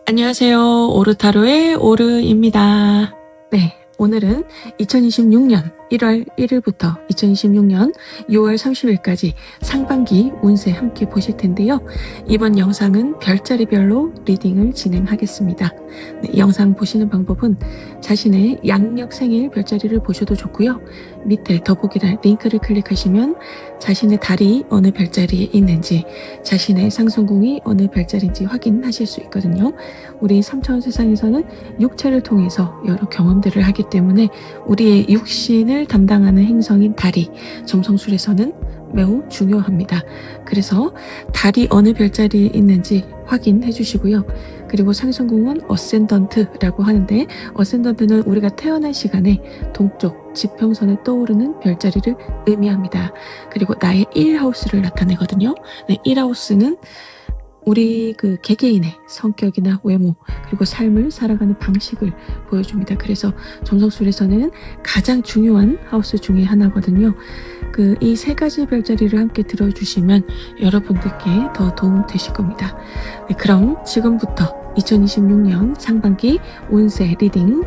안녕하세요. 오르타로의 오르입니다. 네, 오늘은 2026년 1월 1일부터 2026년 6월 30일까지 상반기 운세 함께 보실 텐데요. 이번 영상은 별자리별로 리딩을 진행하겠습니다. 네, 영상 보시는 방법은 자신의 양력 생일 별자리를 보셔도 좋고요. 밑에 더보기란 링크를 클릭하시면 자신의 달이 어느 별자리에 있는지, 자신의 상승궁이 어느 별자리인지 확인하실 수 있거든요. 우리 3차원 세상에서는 육체를 통해서 여러 경험들을 하기 때문에 우리의 육신을 담당하는 행성인 달이 점성술에서는 매우 중요합니다. 그래서 달이 어느 별자리에 있는지 확인해 주시고요. 그리고 상승궁은 어센던트라고 하는데, 어센던트는 우리가 태어난 시간에 동쪽 지평선에 떠오르는 별자리를 의미합니다. 그리고 나의 1하우스를 나타내거든요. 네, 1하우스는 우리 그 개개인의 성격이나 외모, 그리고 삶을 살아가는 방식을 보여줍니다. 그래서 점성술에서는 가장 중요한 하우스 중에 하나거든요. 이 세 가지 별자리를 함께 들어주시면 여러분들께 더 도움 되실 겁니다. 네, 그럼 지금부터 2026년 상반기 운세 리딩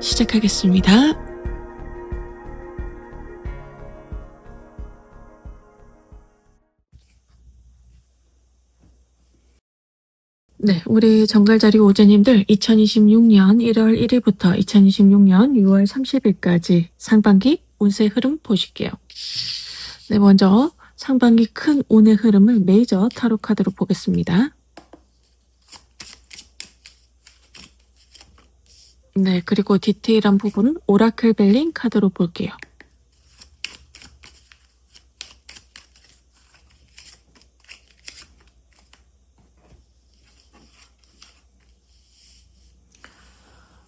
시작하겠습니다. 네, 우리 정갈자리 오제님들 2026년 1월 1일부터 2026년 6월 30일까지 상반기 운세 흐름 보실게요. 네, 먼저 상반기 큰 운의 흐름을 메이저 타로 카드로 보겠습니다. 네, 그리고 디테일한 부분은 오라클 벨링 카드로 볼게요.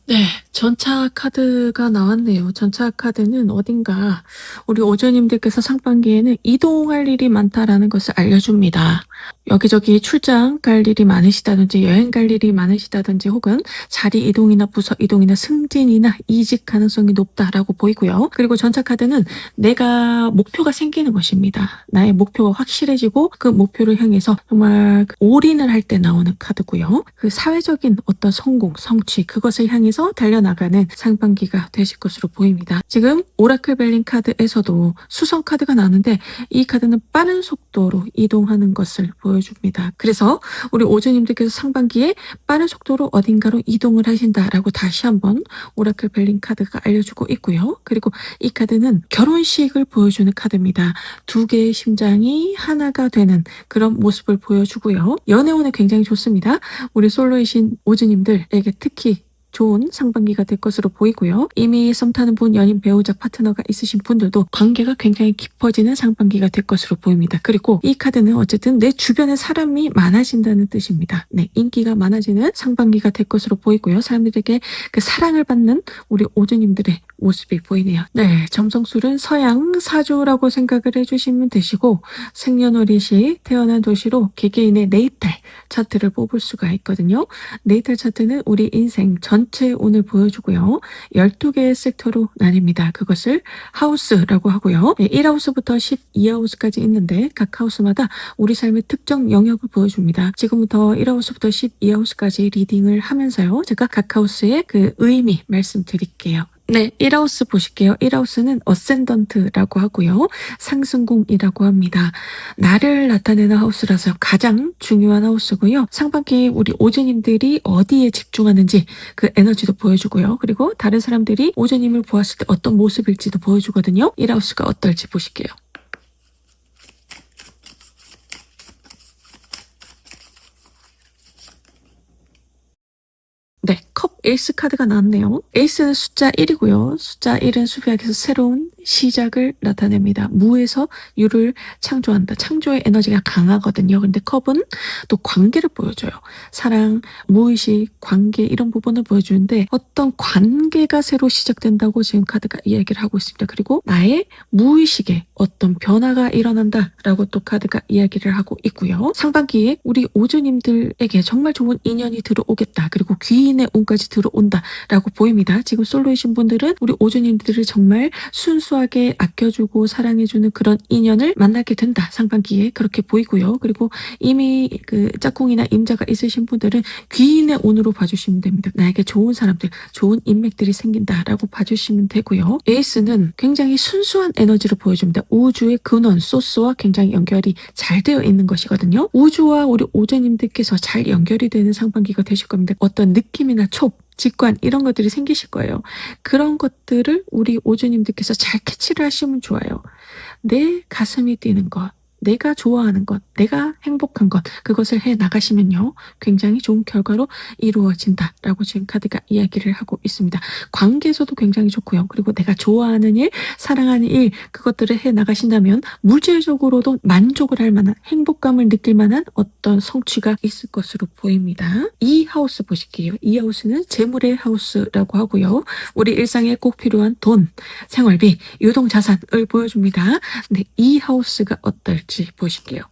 네, 전차 카드가 나왔네요. 전차 카드는 어딘가 우리 오조님들께서 상반기에는 이동할 일이 많다라는 것을 알려줍니다. 여기저기 출장 갈 일이 많으시다든지 여행 갈 일이 많으시다든지 혹은 자리 이동이나 부서 이동이나 승진이나 이직 가능성이 높다라고 보이고요. 그리고 전차 카드는 내가 목표가 생기는 것입니다. 나의 목표가 확실해지고 그 목표를 향해서 정말 올인을 할 때 나오는 카드고요. 그 사회적인 어떤 성공, 성취 그것을 향해서 달려나가는 상반기가 되실 것으로 보입니다. 지금 오라클 벨링 카드에서도 수성 카드가 나오는데 이 카드는 빠른 속도로 이동하는 것을 보여줍니다. 그래서 우리 오즈님들께서 상반기에 빠른 속도로 어딘가로 이동을 하신다라고 다시 한번 오라클 벨링 카드가 알려주고 있고요. 그리고 이 카드는 결혼식을 보여주는 카드입니다. 두 개의 심장이 하나가 되는 그런 모습을 보여주고요. 연애운은 굉장히 좋습니다. 우리 솔로이신 오즈님들에게 특히 좋은 상반기가 될 것으로 보이고요. 이미 썸 타는 분, 연인, 배우자, 파트너가 있으신 분들도 관계가 굉장히 깊어지는 상반기가 될 것으로 보입니다. 그리고 이 카드는 어쨌든 내 주변에 사람이 많아진다는 뜻입니다. 네, 인기가 많아지는 상반기가 될 것으로 보이고요. 사람들에게 그 사랑을 받는 우리 오주님들의 모습이 보이네요. 네, 점성술은 서양 사주라고 생각을 해주시면 되시고, 생년월일시 태어난 도시로 개개인의 네이탈 차트를 뽑을 수가 있거든요. 네이탈 차트는 우리 인생 전체 운을 보여주고요. 12개의 섹터로 나뉩니다. 그것을 하우스라고 하고요. 1하우스부터 12하우스까지 있는데 각 하우스마다 우리 삶의 특정 영역을 보여줍니다. 지금부터 1하우스부터 12하우스까지 리딩을 하면서요. 제가 각 하우스의 그 의미 말씀드릴게요. 네, 1하우스 보실게요. 1하우스는 어센던트라고 하고요. 상승궁이라고 합니다. 나를 나타내는 하우스라서 가장 중요한 하우스고요. 상반기 우리 오즈님들이 어디에 집중하는지 그 에너지도 보여주고요. 그리고 다른 사람들이 오즈님을 보았을 때 어떤 모습일지도 보여주거든요. 1하우스가 어떨지 보실게요. 네, 컵 에이스 카드가 나왔네요. 에이스는 숫자 1이고요. 숫자 1은 수비학에서 새로운 시작을 나타냅니다. 무에서 유를 창조한다. 창조의 에너지가 강하거든요. 근데 컵은 또 관계를 보여줘요. 사랑, 무의식, 관계 이런 부분을 보여주는데 어떤 관계가 새로 시작된다고 지금 카드가 이야기를 하고 있습니다. 그리고 나의 무의식에 어떤 변화가 일어난다라고 또 카드가 이야기를 하고 있고요. 상반기에 우리 오주님들에게 정말 좋은 인연이 들어오겠다. 그리고 귀인의 운까지 들어온다라고 보입니다. 지금 솔로이신 분들은 우리 오주님들을 정말 순수 순수하게 아껴주고 사랑해주는 그런 인연을 만나게 된다. 상반기에 그렇게 보이고요. 그리고 이미 그 짝꿍이나 임자가 있으신 분들은 귀인의 운으로 봐주시면 됩니다. 나에게 좋은 사람들, 좋은 인맥들이 생긴다라고 봐주시면 되고요. 에이스는 굉장히 순수한 에너지를 보여줍니다. 우주의 근원, 소스와 굉장히 연결이 잘 되어 있는 것이거든요. 우주와 우리 오제님들께서 잘 연결이 되는 상반기가 되실 겁니다. 어떤 느낌이나 촉, 직관 이런 것들이 생기실 거예요. 그런 것들을 우리 오주님들께서 잘 캐치를 하시면 좋아요. 내 가슴이 뛰는 것, 내가 좋아하는 것, 내가 행복한 것, 그것을 해 나가시면요. 굉장히 좋은 결과로 이루어진다라고 지금 카드가 이야기를 하고 있습니다. 관계에서도 굉장히 좋고요. 그리고 내가 좋아하는 일, 사랑하는 일, 그것들을 해 나가신다면 물질적으로도 만족을 할 만한, 행복감을 느낄 만한 어떤 성취가 있을 것으로 보입니다. 이 하우스 보실게요. 이 하우스는 재물의 하우스라고 하고요. 우리 일상에 꼭 필요한 돈, 생활비, 유동자산을 보여줍니다. 네, 이 하우스가 어떨지 보실게요.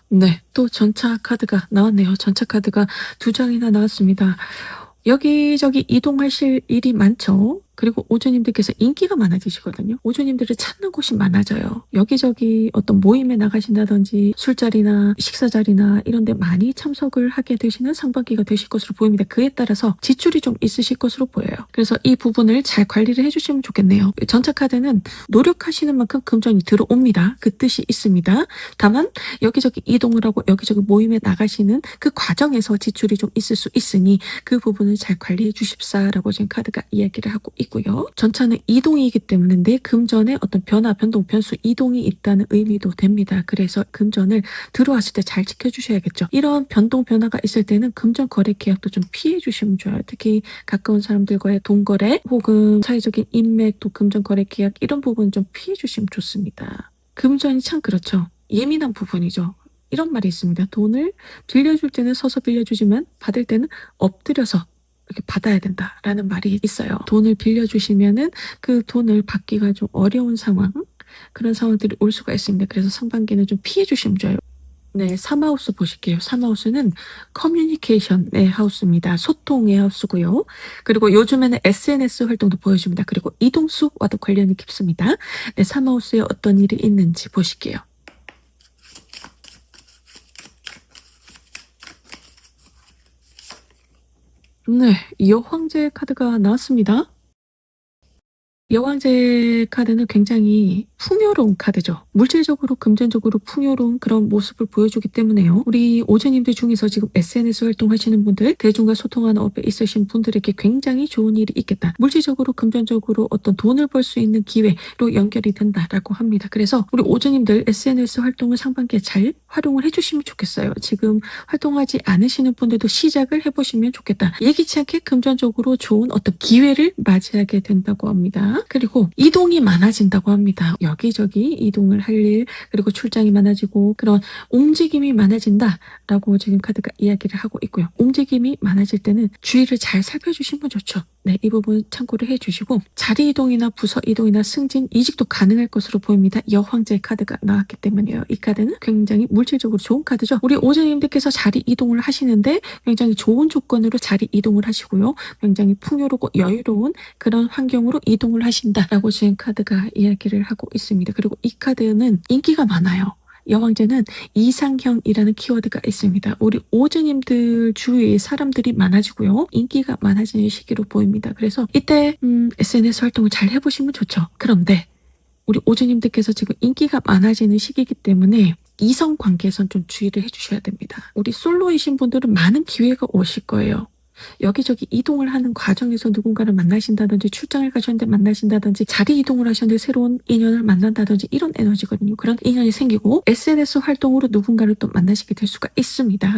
네, 또 전차 카드가 나왔네요. 전차 카드가 2장이나 나왔습니다. 여기저기 이동하실 일이 많죠. 그리고 오주님들께서 인기가 많아지시거든요. 오주님들을 찾는 곳이 많아져요. 여기저기 어떤 모임에 나가신다든지 술자리나 식사자리나 이런 데 많이 참석을 하게 되시는 상반기가 되실 것으로 보입니다. 그에 따라서 지출이 좀 있으실 것으로 보여요. 그래서 이 부분을 잘 관리를 해주시면 좋겠네요. 전차 카드는 노력하시는 만큼 금전이 들어옵니다. 그 뜻이 있습니다. 다만 여기저기 이동을 하고 여기저기 모임에 나가시는 그 과정에서 지출이 좀 있을 수 있으니 그 부분을 잘 관리해 주십사라고 지금 카드가 이야기를 하고 있고요. 전차는 이동이기 때문에 내 금전에 어떤 변화, 변동, 변수, 이동이 있다는 의미도 됩니다. 그래서 금전을 들어왔을 때 잘 지켜주셔야겠죠. 이런 변동, 변화가 있을 때는 금전 거래 계약도 좀 피해 주시면 좋아요. 특히 가까운 사람들과의 돈거래 혹은 사회적인 인맥, 또 금전 거래 계약 이런 부분 좀 피해 주시면 좋습니다. 금전이 참 그렇죠. 예민한 부분이죠. 이런 말이 있습니다. 돈을 빌려줄 때는 서서 빌려주지만 받을 때는 엎드려서 이렇게 받아야 된다라는 말이 있어요. 돈을 빌려주시면은 그 돈을 받기가 좀 어려운 상황, 그런 상황들이 올 수가 있습니다. 그래서 상반기는 좀 피해 주시면 좋아요. 네, 3하우스 보실게요. 3하우스는 커뮤니케이션의 하우스입니다. 소통의 하우스고요. 그리고 요즘에는 SNS 활동도 보여줍니다. 그리고 이동수와도 관련이 깊습니다. 네, 3하우스에 어떤 일이 있는지 보실게요. 네, 여황제 카드가 나왔습니다. 여왕제 카드는 굉장히 풍요로운 카드죠. 물질적으로 금전적으로 풍요로운 그런 모습을 보여주기 때문에요. 우리 오주님들 중에서 지금 SNS 활동하시는 분들, 대중과 소통하는 업에 있으신 분들에게 굉장히 좋은 일이 있겠다. 물질적으로 금전적으로 어떤 돈을 벌 수 있는 기회로 연결이 된다라고 합니다. 그래서 우리 오주님들 SNS 활동을 상반기에 잘 활용을 해주시면 좋겠어요. 지금 활동하지 않으시는 분들도 시작을 해보시면 좋겠다. 예기치 않게 금전적으로 좋은 어떤 기회를 맞이하게 된다고 합니다. 그리고 이동이 많아진다고 합니다. 여기저기 이동을 할 일, 그리고 출장이 많아지고 그런 움직임이 많아진다라고 지금 카드가 이야기를 하고 있고요. 움직임이 많아질 때는 주의를 잘 살펴주시면 좋죠. 네, 이 부분 참고를 해주시고 자리 이동이나 부서 이동이나 승진, 이직도 가능할 것으로 보입니다. 여황제 카드가 나왔기 때문에요. 이 카드는 굉장히 물질적으로 좋은 카드죠. 우리 오주님들께서 자리 이동을 하시는데 굉장히 좋은 조건으로 자리 이동을 하시고요. 굉장히 풍요롭고 여유로운 그런 환경으로 이동을 하신다라고 지금 카드가 이야기를 하고 있습니다. 그리고 이 카드는 인기가 많아요. 여왕제는 이상형이라는 키워드가 있습니다. 우리 오주님들 주위에 사람들이 많아지고요. 인기가 많아지는 시기로 보입니다. 그래서 이때 SNS 활동을 잘 해보시면 좋죠. 그런데 우리 오주님들께서 지금 인기가 많아지는 시기이기 때문에 이성 관계에선 좀 주의를 해주셔야 됩니다. 우리 솔로이신 분들은 많은 기회가 오실 거예요. 여기저기 이동을 하는 과정에서 누군가를 만나신다든지 출장을 가셨는데 만나신다든지 자리 이동을 하셨는데 새로운 인연을 만난다든지 이런 에너지거든요. 그런 인연이 생기고 SNS 활동으로 누군가를 또 만나시게 될 수가 있습니다.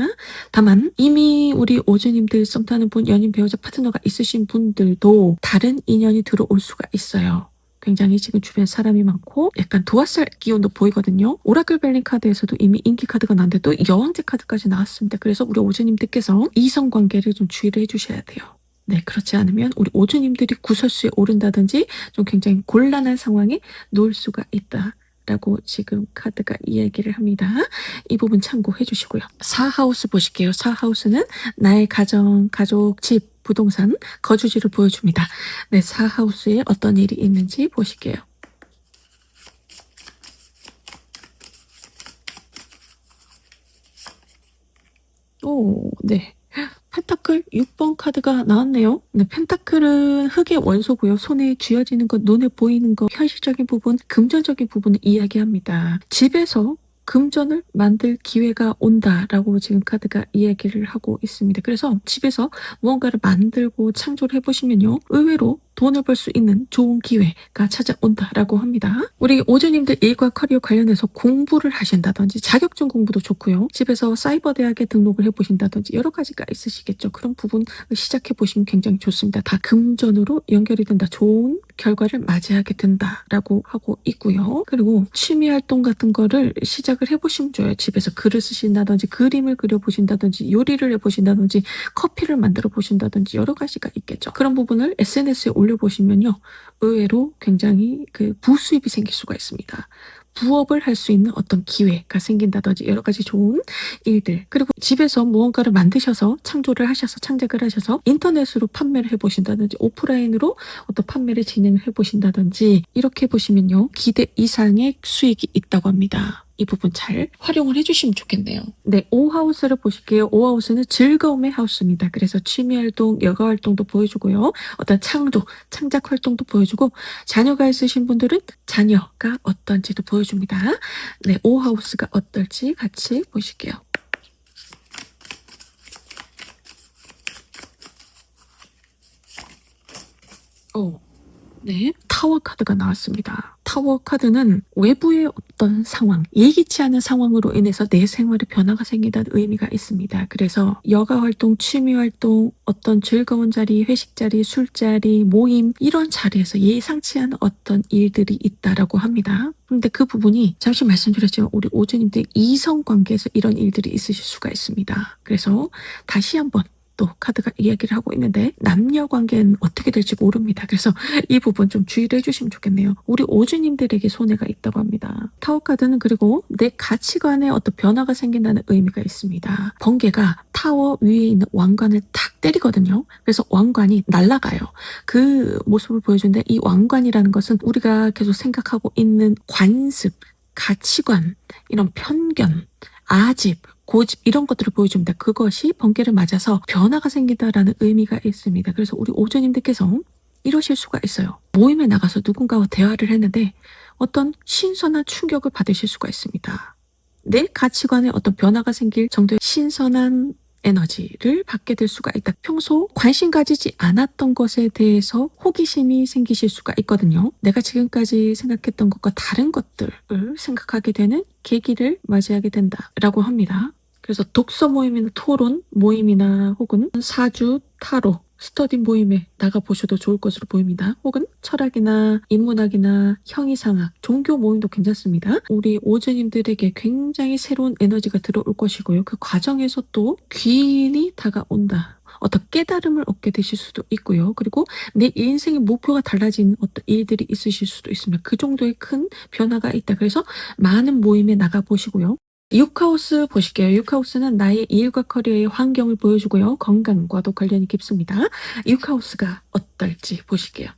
다만 이미 우리 오주님들 썸 타는 분, 연인, 배우자, 파트너가 있으신 분들도 다른 인연이 들어올 수가 있어요. 굉장히 지금 주변 사람이 많고 약간 도화살 기운도 보이거든요. 오라클 벨링 카드에서도 이미 인기 카드가 나왔는데 또 여왕제 카드까지 나왔습니다. 그래서 우리 오주님들께서 이성관계를 좀 주의를 해주셔야 돼요. 네, 그렇지 않으면 우리 오주님들이 구설수에 오른다든지 좀 굉장히 곤란한 상황에 놓일 수가 있다. 라고 지금 카드가 이야기를 합니다. 이 부분 참고해 주시고요. 4하우스 보실게요. 4하우스는 나의 가정, 가족, 집, 부동산, 거주지를 보여줍니다. 네, 4하우스에 어떤 일이 있는지 보실게요. 오, 네. 펜타클 6번 카드가 나왔네요. 네, 펜타클은 흙의 원소고요. 손에 쥐어지는 것, 눈에 보이는 것, 현실적인 부분, 금전적인 부분을 이야기합니다. 집에서 금전을 만들 기회가 온다라고 지금 카드가 이야기를 하고 있습니다. 그래서 집에서 무언가를 만들고 창조를 해보시면요. 의외로 돈을 벌 수 있는 좋은 기회가 찾아온다라고 합니다. 우리 오주님들 일과 커리어 관련해서 공부를 하신다든지 자격증 공부도 좋고요. 집에서 사이버 대학에 등록을 해보신다든지 여러 가지가 있으시겠죠. 그런 부분을 시작해 보시면 굉장히 좋습니다. 다 금전으로 연결이 된다. 좋은 결과를 맞이하게 된다라고 하고 있고요. 그리고 취미 활동 같은 거를 시작을 해보시면 좋아요. 집에서 글을 쓰신다든지 그림을 그려보신다든지 요리를 해보신다든지 커피를 만들어 보신다든지 여러 가지가 있겠죠. 그런 부분을 SNS에 올려보시면요. 의외로 굉장히 그 부수입이 생길 수가 있습니다. 부업을 할 수 있는 어떤 기회가 생긴다든지 여러 가지 좋은 일들. 그리고 집에서 무언가를 만드셔서 창조를 하셔서 창작을 하셔서 인터넷으로 판매를 해보신다든지 오프라인으로 어떤 판매를 진행을 해보신다든지 이렇게 보시면요. 기대 이상의 수익이 있다고 합니다. 이 부분 잘 활용을 해주시면 좋겠네요. 네, 5하우스를 보실게요. 5하우스는 즐거움의 하우스입니다. 그래서 취미활동, 여가활동도 보여주고요. 어떤 창조, 창작 활동도 보여주고 자녀가 있으신 분들은 자녀가 어떤지도 보여줍니다. 네, 5하우스가 어떨지 같이 보실게요. 오. 네, 타워 카드가 나왔습니다. 타워 카드는 외부의 어떤 상황, 예기치 않은 상황으로 인해서 내 생활에 변화가 생긴다는 의미가 있습니다. 그래서 여가 활동, 취미 활동, 어떤 즐거운 자리, 회식 자리, 술자리, 모임 이런 자리에서 예상치 않은 어떤 일들이 있다라고 합니다. 그런데 그 부분이 잠시 말씀드렸지만 우리 오주님들 이성 관계에서 이런 일들이 있으실 수가 있습니다. 그래서 다시 한번 또 카드가 이야기를 하고 있는데 남녀 관계는 어떻게 될지 모릅니다. 그래서 이 부분 좀 주의를 해주시면 좋겠네요. 우리 오주님들에게 손해가 있다고 합니다. 타워 카드는 그리고 내 가치관에 어떤 변화가 생긴다는 의미가 있습니다. 번개가 타워 위에 있는 왕관을 탁 때리거든요. 그래서 왕관이 날아가요. 그 모습을 보여주는데 이 왕관이라는 것은 우리가 계속 생각하고 있는 관습, 가치관, 이런 편견, 아집, 고집 이런 것들을 보여줍니다. 그것이 번개를 맞아서 변화가 생긴다라는 의미가 있습니다. 그래서 우리 오주님들께서 이러실 수가 있어요. 모임에 나가서 누군가와 대화를 했는데 어떤 신선한 충격을 받으실 수가 있습니다. 내 가치관에 어떤 변화가 생길 정도의 신선한 에너지를 받게 될 수가 있다. 평소 관심 가지지 않았던 것에 대해서 호기심이 생기실 수가 있거든요. 내가 지금까지 생각했던 것과 다른 것들을 생각하게 되는 계기를 맞이하게 된다라고 합니다. 그래서 독서 모임이나 토론 모임이나 혹은 사주, 타로, 스터디 모임에 나가보셔도 좋을 것으로 보입니다. 혹은 철학이나 인문학이나 형이상학, 종교 모임도 괜찮습니다. 우리 오주님들에게 굉장히 새로운 에너지가 들어올 것이고요. 그 과정에서 또 귀인이 다가온다. 어떤 깨달음을 얻게 되실 수도 있고요. 그리고 내 인생의 목표가 달라지는 어떤 일들이 있으실 수도 있습니다. 그 정도의 큰 변화가 있다. 그래서 많은 모임에 나가보시고요. 6하우스 보실게요. 6하우스는 나의 일과 커리어의 환경을 보여주고요. 건강과도 관련이 깊습니다. 6하우스가 어떨지 보실게요.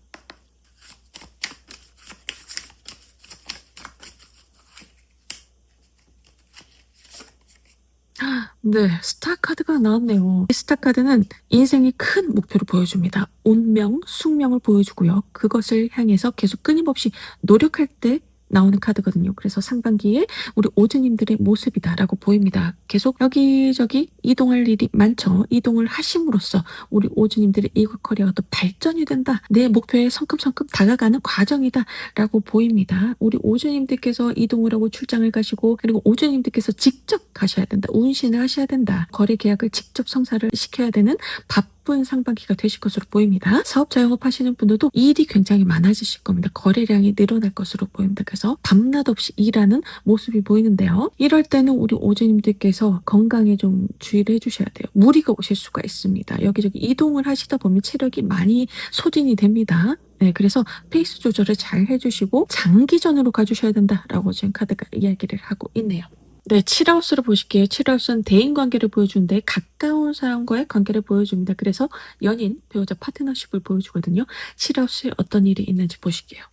네, 스타 카드가 나왔네요. 이 스타 카드는 인생의 큰 목표를 보여줍니다. 운명, 숙명을 보여주고요. 그것을 향해서 계속 끊임없이 노력할 때 나오는 카드거든요. 그래서 상반기에 우리 오주님들의 모습이다라고 보입니다. 계속 여기저기 이동할 일이 많죠. 이동을 하심으로써 우리 오주님들의 일과 커리어가 또 발전이 된다. 내 목표에 성큼성큼 다가가는 과정이다라고 보입니다. 우리 오주님들께서 이동을 하고 출장을 가시고 그리고 오주님들께서 직접 가셔야 된다. 운신을 하셔야 된다. 거래 계약을 직접 성사를 시켜야 되는 바쁜 바쁜 상반기가 되실 것으로 보입니다. 사업자 영업하시는 분들도 일이 굉장히 많아지실 겁니다. 거래량이 늘어날 것으로 보입니다. 그래서 밤낮 없이 일하는 모습이 보이는데요. 이럴 때는 우리 오주님들께서 건강에 좀 주의를 해주셔야 돼요. 무리가 오실 수가 있습니다. 여기저기 이동을 하시다 보면 체력이 많이 소진이 됩니다. 네, 그래서 페이스 조절을 잘 해주시고 장기전으로 가주셔야 된다라고 지금 카드가 이야기를 하고 있네요. 네, 칠하우스를 보실게요. 칠하우스는 대인관계를 보여주는데 가까운 사람과의 관계를 보여줍니다. 그래서 연인, 배우자, 파트너십을 보여주거든요. 칠하우스에 어떤 일이 있는지 보실게요.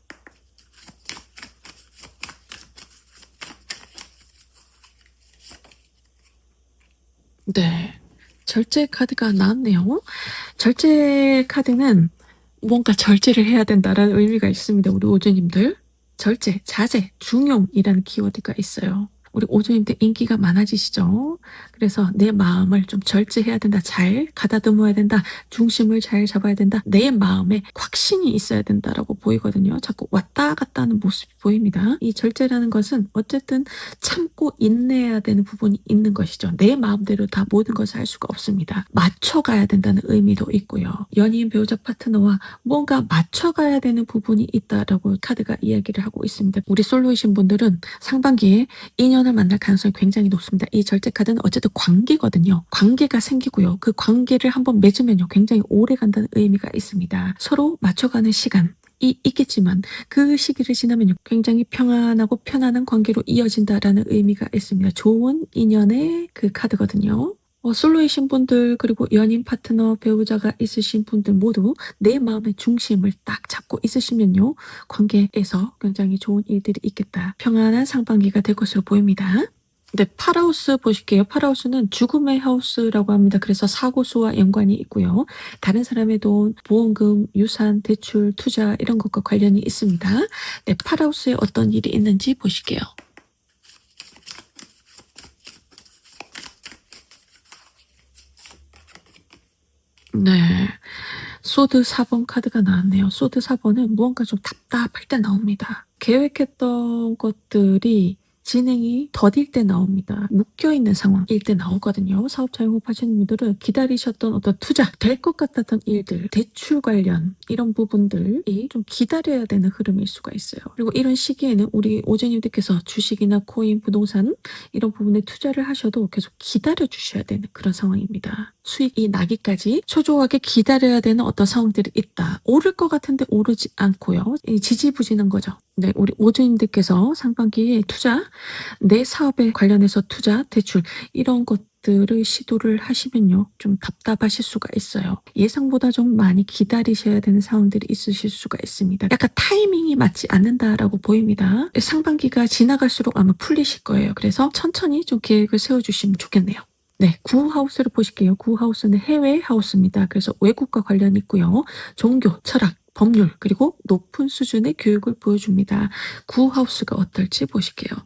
네, 절제 카드가 나왔네요. 절제 카드는 뭔가 절제를 해야 된다라는 의미가 있습니다. 우리 오주님들. 절제, 자제, 중용이라는 키워드가 있어요. 우리 오주님들 인기가 많아지시죠? 그래서 내 마음을 좀 절제해야 된다. 잘 가다듬어야 된다. 중심을 잘 잡아야 된다. 내 마음에 확신이 있어야 된다라고 보이거든요. 자꾸 왔다 갔다 하는 모습이 보입니다. 이 절제라는 것은 어쨌든 참고 인내해야 되는 부분이 있는 것이죠. 내 마음대로 다 모든 것을 할 수가 없습니다. 맞춰가야 된다는 의미도 있고요. 연인, 배우자, 파트너와 뭔가 맞춰가야 되는 부분이 있다라고 카드가 이야기를 하고 있습니다. 우리 솔로이신 분들은 상반기에 인연을 만날 가능성이 굉장히 높습니다. 이 절제 카드는 어쨌든 관계거든요. 관계가 생기고요. 그 관계를 한번 맺으면요. 굉장히 오래 간다는 의미가 있습니다. 서로 맞춰가는 시간. 이 있겠지만 그 시기를 지나면요 굉장히 평안하고 편안한 관계로 이어진다라는 의미가 있습니다. 좋은 인연의 그 카드거든요. 솔로이신 분들 그리고 연인 파트너 배우자가 있으신 분들 모두 내 마음의 중심을 딱 잡고 있으시면요 관계에서 굉장히 좋은 일들이 있겠다. 평안한 상반기가 될 것으로 보입니다. 네, 팔하우스 보실게요. 팔하우스는 죽음의 하우스라고 합니다. 그래서 사고수와 연관이 있고요. 다른 사람의 돈, 보험금, 유산, 대출, 투자 이런 것과 관련이 있습니다. 네, 팔하우스에 어떤 일이 있는지 보실게요. 네. 소드 4번 카드가 나왔네요. 소드 4번은 무언가 좀 답답할 때 나옵니다. 계획했던 것들이 진행이 더딜 때 나옵니다. 묶여있는 상황일 때 나오거든요. 사업자 영업하시는 분들은 기다리셨던 어떤 투자, 될 것 같았던 일들, 대출 관련 이런 부분들이 좀 기다려야 되는 흐름일 수가 있어요. 그리고 이런 시기에는 우리 오제님들께서 주식이나 코인, 부동산 이런 부분에 투자를 하셔도 계속 기다려 주셔야 되는 그런 상황입니다. 수익이 나기까지 초조하게 기다려야 되는 어떤 상황들이 있다. 오를 것 같은데 오르지 않고요. 지지부진한 거죠. 네, 우리 오주님들께서 상반기에 투자, 내 사업에 관련해서 투자, 대출 이런 것들을 시도를 하시면요. 좀 답답하실 수가 있어요. 예상보다 좀 많이 기다리셔야 되는 상황들이 있으실 수가 있습니다. 약간 타이밍이 맞지 않는다라고 보입니다. 상반기가 지나갈수록 아마 풀리실 거예요. 그래서 천천히 좀 계획을 세워주시면 좋겠네요. 네, 구하우스를 보실게요. 구하우스는 해외 하우스입니다. 그래서 외국과 관련이 있고요. 종교, 철학, 법률, 그리고 높은 수준의 교육을 보여줍니다. 구하우스가 어떨지 보실게요.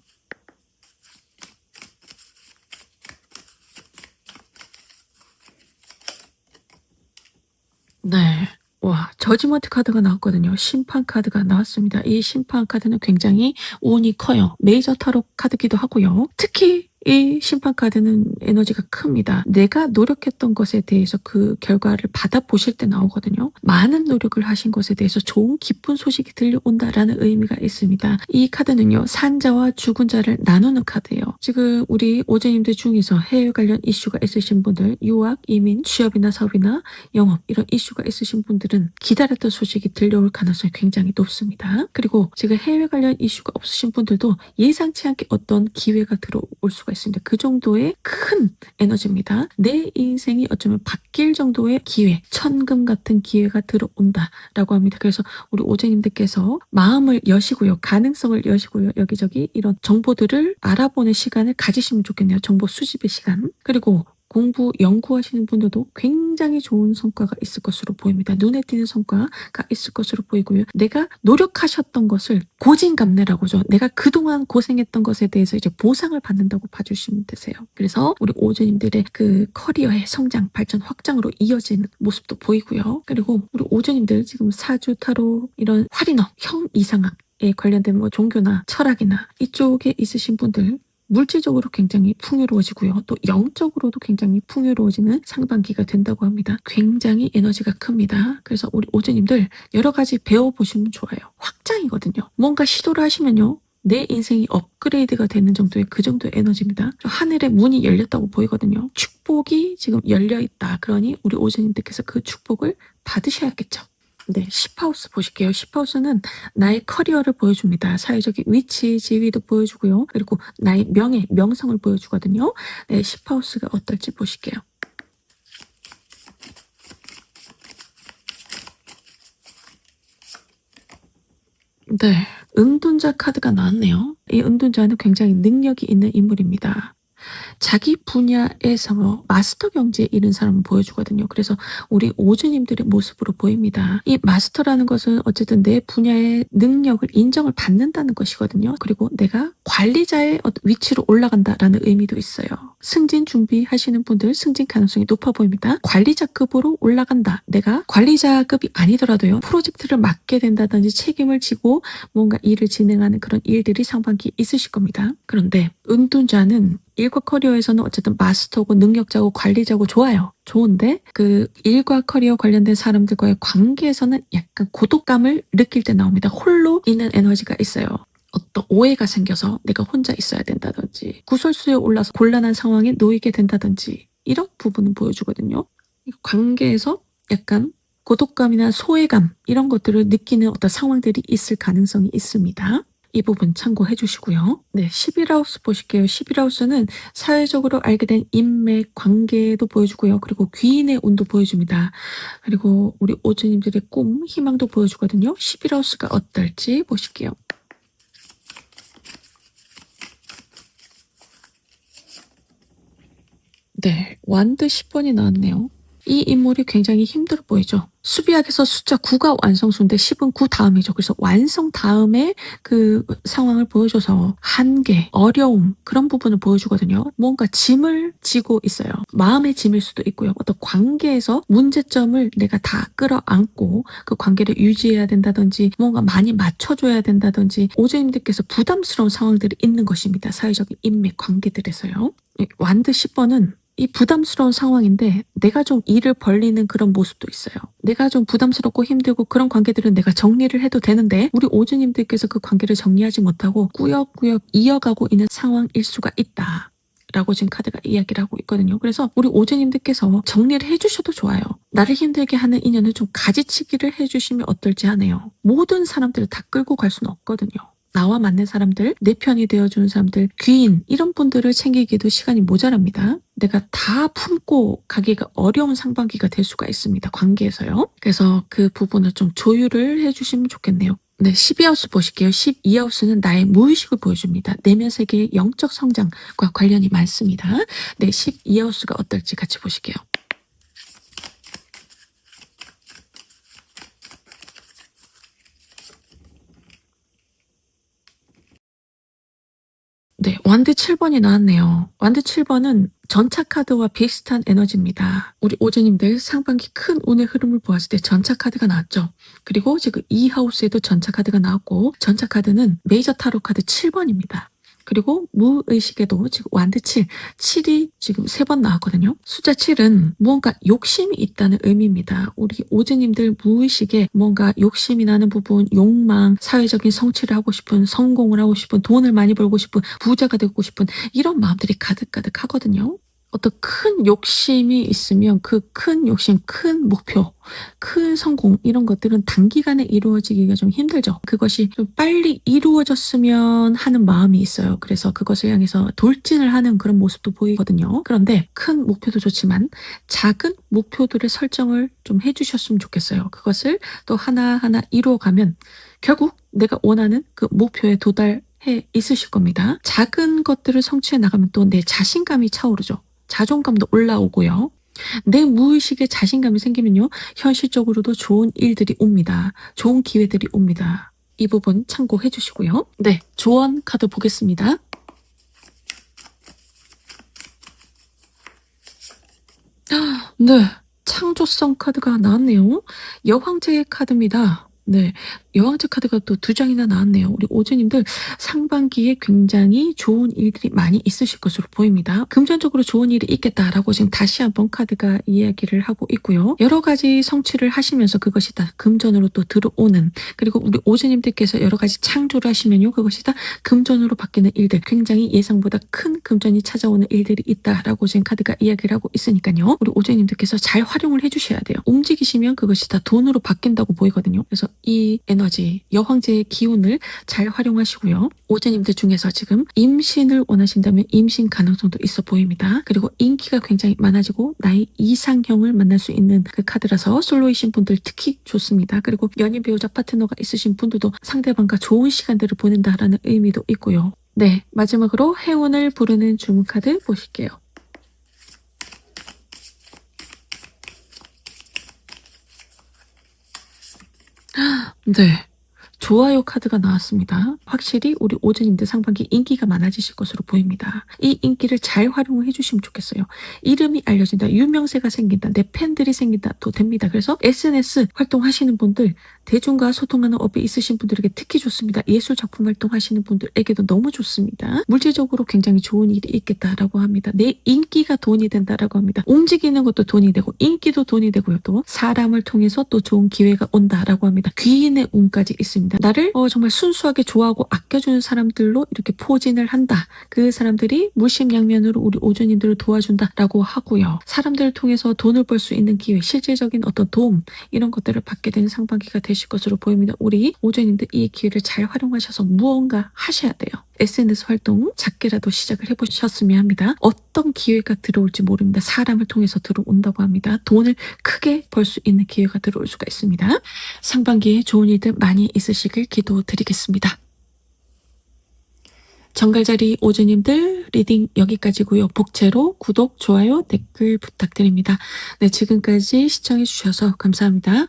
네. 와, 저지먼트 카드가 나왔거든요. 심판 카드가 나왔습니다. 이 심판 카드는 굉장히 운이 커요. 메이저 타로 카드기도 하고요. 특히 이 심판 카드는 에너지가 큽니다. 내가 노력했던 것에 대해서 그 결과를 받아보실 때 나오거든요. 많은 노력을 하신 것에 대해서 좋은 기쁜 소식이 들려온다라는 의미가 있습니다. 이 카드는요. 산자와 죽은 자를 나누는 카드예요. 지금 우리 오제님들 중에서 해외 관련 이슈가 있으신 분들, 유학, 이민, 취업이나 사업이나 영업 이런 이슈가 있으신 분들은 기다렸던 소식이 들려올 가능성이 굉장히 높습니다. 그리고 지금 해외 관련 이슈가 없으신 분들도 예상치 않게 어떤 기회가 들어올 수가 있습니다. 그 정도의 큰 에너지입니다. 내 인생이 어쩌면 바뀔 정도의 기회, 천금 같은 기회가 들어온다라고 합니다. 그래서 우리 오제님들께서 마음을 여시고요. 가능성을 여시고요. 여기저기 이런 정보들을 알아보는 시간을 가지시면 좋겠네요. 정보 수집의 시간. 그리고 공부, 연구하시는 분들도 굉장히 좋은 성과가 있을 것으로 보입니다. 눈에 띄는 성과가 있을 것으로 보이고요. 내가 노력하셨던 것을 고진감래라고 하죠. 내가 그동안 고생했던 것에 대해서 이제 보상을 받는다고 봐주시면 되세요. 그래서 우리 오주님들의 그 커리어의 성장, 발전, 확장으로 이어지는 모습도 보이고요. 그리고 우리 오주님들 지금 사주, 타로, 이런 활인업, 형 이상학에 관련된 뭐 종교나 철학이나 이쪽에 있으신 분들 물질적으로 굉장히 풍요로워지고요. 또 영적으로도 굉장히 풍요로워지는 상반기가 된다고 합니다. 굉장히 에너지가 큽니다. 그래서 우리 오주님들 여러 가지 배워보시면 좋아요. 확장이거든요. 뭔가 시도를 하시면요. 내 인생이 업그레이드가 되는 정도의 그 정도의 에너지입니다. 하늘의 문이 열렸다고 보이거든요. 축복이 지금 열려있다. 그러니 우리 오주님들께서 그 축복을 받으셔야겠죠. 네, 10하우스 보실게요. 10하우스는 나의 커리어를 보여줍니다. 사회적인 위치, 지위도 보여주고요. 그리고 나의 명예, 명성을 보여주거든요. 네, 10하우스가 어떨지 보실게요. 네, 은둔자 카드가 나왔네요. 이 은둔자는 굉장히 능력이 있는 인물입니다. 자기 분야에서 마스터 경지에 이른 사람을 보여주거든요. 그래서 우리 오주님들의 모습으로 보입니다. 이 마스터라는 것은 어쨌든 내 분야의 능력을 인정을 받는다는 것이거든요. 그리고 내가 관리자의 위치로 올라간다라는 의미도 있어요. 승진 준비하시는 분들 승진 가능성이 높아 보입니다. 관리자급으로 올라간다. 내가 관리자급이 아니더라도요. 프로젝트를 맡게 된다든지 책임을 지고 뭔가 일을 진행하는 그런 일들이 상반기에 있으실 겁니다. 그런데 은둔자는 일과 커리어에서는 어쨌든 마스터고 능력자고 관리자고 좋아요. 좋은데 그 일과 커리어 관련된 사람들과의 관계에서는 약간 고독감을 느낄 때 나옵니다. 홀로 있는 에너지가 있어요. 어떤 오해가 생겨서 내가 혼자 있어야 된다든지 구설수에 올라서 곤란한 상황에 놓이게 된다든지 이런 부분은 보여주거든요. 관계에서 약간 고독감이나 소외감 이런 것들을 느끼는 어떤 상황들이 있을 가능성이 있습니다. 이 부분 참고해 주시고요. 네, 11하우스 보실게요. 11하우스는 사회적으로 알게 된 인맥, 관계도 보여주고요. 그리고 귀인의 운도 보여줍니다. 그리고 우리 오주님들의 꿈, 희망도 보여주거든요. 11하우스가 어떨지 보실게요. 네, 완드 10번이 나왔네요. 이 인물이 굉장히 힘들어 보이죠. 수비학에서 숫자 9가 완성수인데 10은 9 다음이죠. 그래서 완성 다음에 그 상황을 보여줘서 한계, 어려움 그런 부분을 보여주거든요. 뭔가 짐을 지고 있어요. 마음의 짐일 수도 있고요. 어떤 관계에서 문제점을 내가 다 끌어안고 그 관계를 유지해야 된다든지 뭔가 많이 맞춰줘야 된다든지 오주님들께서 부담스러운 상황들이 있는 것입니다. 사회적인 인맥 관계들에서요. 완드 10번은 이 부담스러운 상황인데 내가 좀 일을 벌리는 그런 모습도 있어요. 내가 좀 부담스럽고 힘들고 그런 관계들은 내가 정리를 해도 되는데 우리 오주님들께서 그 관계를 정리하지 못하고 꾸역꾸역 이어가고 있는 상황일 수가 있다. 라고 지금 카드가 이야기를 하고 있거든요. 그래서 우리 오주님들께서 정리를 해주셔도 좋아요. 나를 힘들게 하는 인연을 좀 가지치기를 해주시면 어떨지 하네요. 모든 사람들을 다 끌고 갈 수는 없거든요. 나와 맞는 사람들, 내 편이 되어주는 사람들, 귀인 이런 분들을 챙기기도 시간이 모자랍니다. 내가 다 품고 가기가 어려운 상반기가 될 수가 있습니다. 관계에서요. 그래서 그 부분을 좀 조율을 해주시면 좋겠네요. 네, 12하우스 보실게요. 12하우스는 나의 무의식을 보여줍니다. 내면 세계의 영적 성장과 관련이 많습니다. 네, 12하우스가 어떨지 같이 보실게요. 네, 완드 7번이 나왔네요. 완드 7번은 전차 카드와 비슷한 에너지입니다. 우리 오주님들 상반기 큰 운의 흐름을 보았을 때 전차 카드가 나왔죠. 그리고 지금 이 하우스에도 전차 카드가 나왔고 전차 카드는 메이저 타로 카드 7번입니다. 그리고 무의식에도 지금 완드 7, 7이 지금 3번 나왔거든요. 숫자 7은 무언가 욕심이 있다는 의미입니다. 우리 오즈님들 무의식에 뭔가 욕심이 나는 부분, 욕망, 사회적인 성취를 하고 싶은, 성공을 하고 싶은, 돈을 많이 벌고 싶은, 부자가 되고 싶은 이런 마음들이 가득가득 하거든요. 어떤 큰 욕심이 있으면 그 큰 욕심, 큰 목표, 큰 성공 이런 것들은 단기간에 이루어지기가 좀 힘들죠. 그것이 좀 빨리 이루어졌으면 하는 마음이 있어요. 그래서 그것을 향해서 돌진을 하는 그런 모습도 보이거든요. 그런데 큰 목표도 좋지만 작은 목표들을 설정을 좀 해주셨으면 좋겠어요. 그것을 또 하나하나 이루어가면 결국 내가 원하는 그 목표에 도달해 있으실 겁니다. 작은 것들을 성취해 나가면 또 내 자신감이 차오르죠. 자존감도 올라오고요. 내 무의식에 자신감이 생기면요. 현실적으로도 좋은 일들이 옵니다. 좋은 기회들이 옵니다. 이 부분 참고해 주시고요. 네, 조언 카드 보겠습니다. 네, 창조성 카드가 나왔네요. 여황제의 카드입니다. 네. 여왕제 카드가 또 두 장이나 나왔네요. 우리 오주님들 상반기에 굉장히 좋은 일들이 많이 있으실 것으로 보입니다. 금전적으로 좋은 일이 있겠다라고 지금 다시 한번 카드가 이야기를 하고 있고요. 여러 가지 성취를 하시면서 그것이 다 금전으로 또 들어오는, 그리고 우리 오주님들께서 여러 가지 창조를 하시면요, 그것이 다 금전으로 바뀌는 일들, 굉장히 예상보다 큰 금전이 찾아오는 일들이 있다라고 지금 카드가 이야기를 하고 있으니까요. 우리 오주님들께서 잘 활용을 해주셔야 돼요. 움직이시면 그것이 다 돈으로 바뀐다고 보이거든요. 그래서 이 에너지, 여황제의 기운을 잘 활용하시고요. 오주님들 중에서 지금 임신을 원하신다면 임신 가능성도 있어 보입니다. 그리고 인기가 굉장히 많아지고 나의 이상형을 만날 수 있는 그 카드라서 솔로이신 분들 특히 좋습니다. 그리고 연인 배우자 파트너가 있으신 분들도 상대방과 좋은 시간들을 보낸다라는 의미도 있고요. 네, 마지막으로 행운을 부르는 주문 카드 보실게요. 네. 좋아요 카드가 나왔습니다. 확실히 우리 오주님들 상반기 인기가 많아지실 것으로 보입니다. 이 인기를 잘 활용을 해주시면 좋겠어요. 이름이 알려진다, 유명세가 생긴다, 내 팬들이 생긴다도 됩니다. 그래서 SNS 활동하시는 분들, 대중과 소통하는 업에 있으신 분들에게 특히 좋습니다. 예술 작품 활동하시는 분들에게도 너무 좋습니다. 물질적으로 굉장히 좋은 일이 있겠다라고 합니다. 내 인기가 돈이 된다라고 합니다. 움직이는 것도 돈이 되고 인기도 돈이 되고요. 또 사람을 통해서 또 좋은 기회가 온다라고 합니다. 귀인의 운까지 있습니다. 나를 정말 순수하게 좋아하고 아껴주는 사람들로 이렇게 포진을 한다. 그 사람들이 물심양면으로 우리 오주님들을 도와준다라고 하고요. 사람들을 통해서 돈을 벌 수 있는 기회, 실질적인 어떤 도움, 이런 것들을 받게 되는 상반기가 되실 것으로 보입니다. 우리 오주님들 이 기회를 잘 활용하셔서 무언가 하셔야 돼요. SNS 활동 작게라도 시작을 해보셨으면 합니다. 어떤 기회가 들어올지 모릅니다. 사람을 통해서 들어온다고 합니다. 돈을 크게 벌 수 있는 기회가 들어올 수가 있습니다. 상반기에 좋은 일들 많이 있으시길 기도드리겠습니다. 정갈자리 오주님들 리딩 여기까지고요. 복채로 구독, 좋아요, 댓글 부탁드립니다. 네, 지금까지 시청해 주셔서 감사합니다.